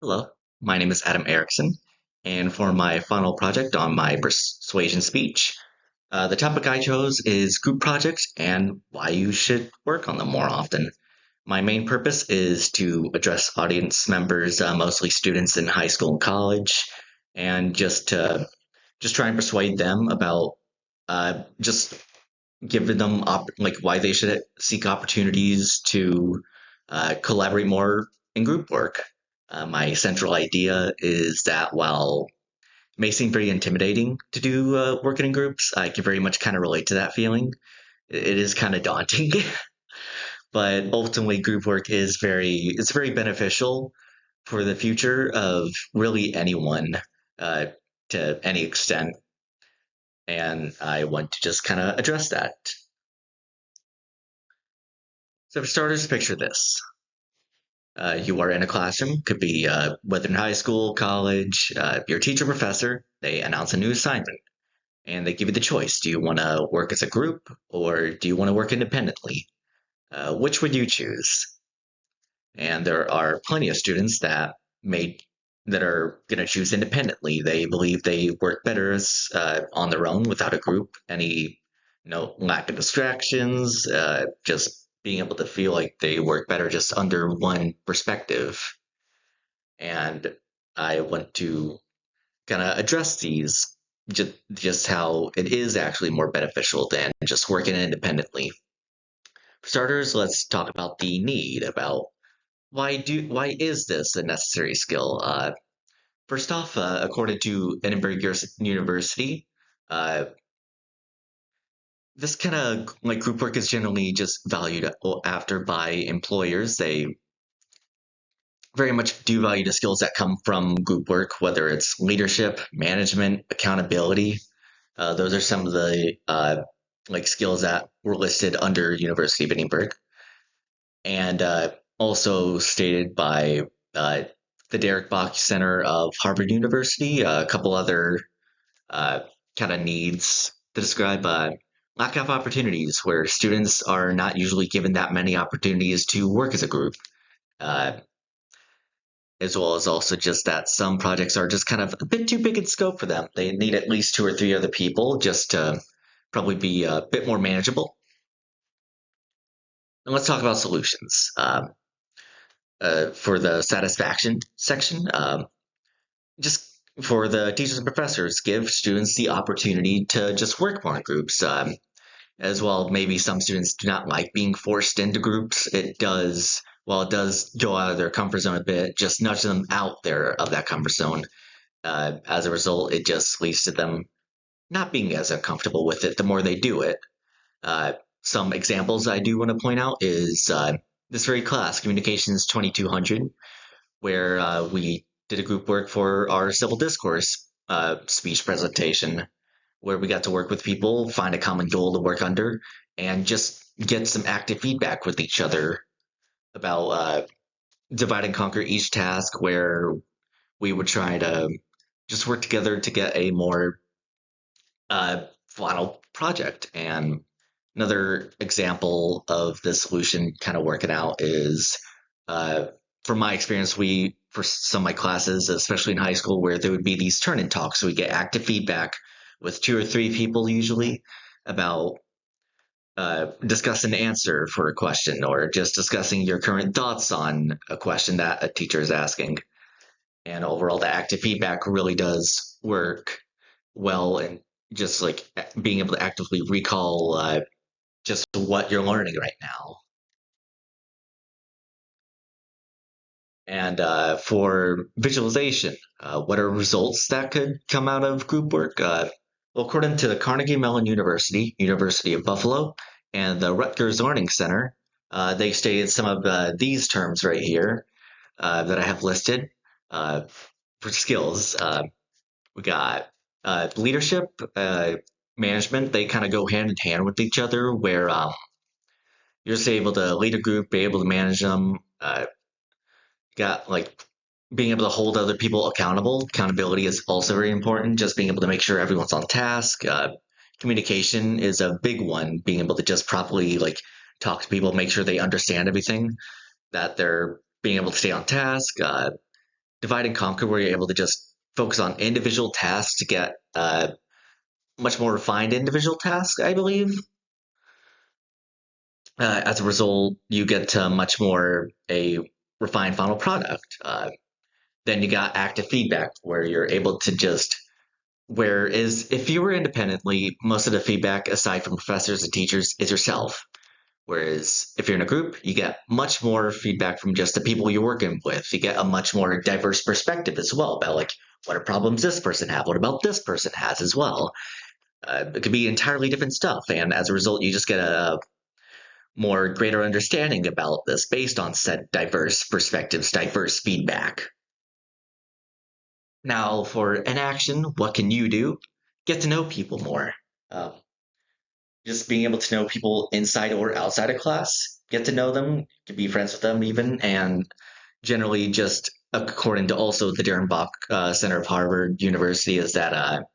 Hello, my name is Adam Erickson, and for my final project on my persuasion speech, the topic I chose is group projects and why you should work on them more often. My main purpose is to address audience members, mostly students in high school and college, and just try and persuade them about just giving them like why they should seek opportunities to collaborate more in group work. My central idea is that while it may seem very intimidating to do working in groups, I can very much kind of relate to that feeling. It is kind of daunting, but ultimately group work is very beneficial for the future of really anyone uh, to any extent. And I want to just kind of address that. So for starters, picture this. You are in a classroom, could be whether in high school, college, your teacher, professor, they announce a new assignment and they give you the choice. Do you want to work as a group or do you want to work independently? Which would you choose? And there are plenty of students that are going to choose independently. They believe they work better as, on their own without a group, any lack of distractions, just being able to feel like they work better just under one perspective. And I want to kind of address these, just how it is actually more beneficial than just working independently. For starters, let's talk about the need, about why is this a necessary skill? First off, according to Edinburgh University, uh, this kind of like group work is generally just valued after by employers. They very much do value the skills that come from group work, whether it's leadership, management, accountability. Those are some of the like skills that were listed under University of Edinburgh, and also stated by uh, the Derek Bach Center of Harvard University. A couple other uh, kind of needs to describe lack of opportunities, where students are not usually given that many opportunities to work as a group. Uh, as well as also just that some projects are just kind of a bit too big in scope for them. They need at least two or three other people just to probably be a bit more manageable. And let's talk about solutions. For the satisfaction section, just for the teachers and professors, give students the opportunity to just work more in groups. As well, maybe some students do not like being forced into groups. While it does go out of their comfort zone a bit, just nudge them out there of that comfort zone. As a result, it just leads to them not being as uncomfortable with it the more they do it. Some examples I do want to point out is this very class, Communications 2200, where we did a group work for our civil discourse speech presentation, where we got to work with people, find a common goal to work under, and just get some active feedback with each other about divide and conquer each task, where we would try to just work together to get a more final project. And another example of the solution kind of working out is, uh, from my experience, for some of my classes, especially in high school, where there would be these turn-in talks, so we get active feedback with two or three people usually about discuss an answer for a question or just discussing your current thoughts on a question that a teacher is asking. And overall, the active feedback really does work well, and just like being able to actively recall just what you're learning right now. And for visualization, what are results that could come out of group work? Well, according to the Carnegie Mellon University, University of Buffalo, and the Rutgers Learning Center, they stated some of these terms right here that I have listed for skills. We got leadership, management. They kind of go hand in hand with each other, where you're just able to lead a group, be able to manage them. Got like being able to hold other people accountable. Accountability is also very important. Just being able to make sure everyone's on task. Communication is a big one. Being able to just properly like talk to people, make sure they understand everything, that they're being able to stay on task. divide and conquer, where you're able to just focus on individual tasks to get much more refined individual tasks, I believe. As a result, you get to much more a refined final product. Then you got active feedback, where you're able to just whereas if you were independently, most of the feedback, aside from professors and teachers, is yourself. Whereas if you're in a group, you get much more feedback from just the people you're working with. You get a much more diverse perspective as well about like what are problems this person have, what about this person has as well. It could be entirely different stuff, and as a result, you just get a more greater understanding about this based on said diverse perspectives, diverse feedback. Now, for an action, what can you do? Get to know people more. Um, just being able to know people inside or outside of class, get to know them, to be friends with them even, and generally just according to also the Darren Bach Center of Harvard University is that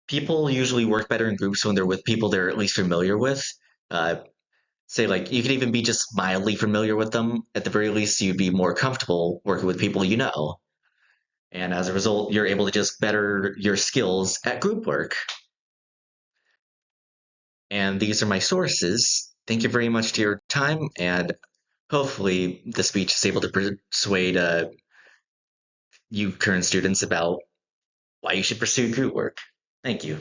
people usually work better in groups when they're with people they're at least familiar with. Uh, Say like you could even be just mildly familiar with them. At the very least, you'd be more comfortable working with people you know. And as a result, you're able to just better your skills at group work. And these are my sources. Thank you very much to your time, and hopefully the speech is able to persuade you current students about why you should pursue group work. Thank you.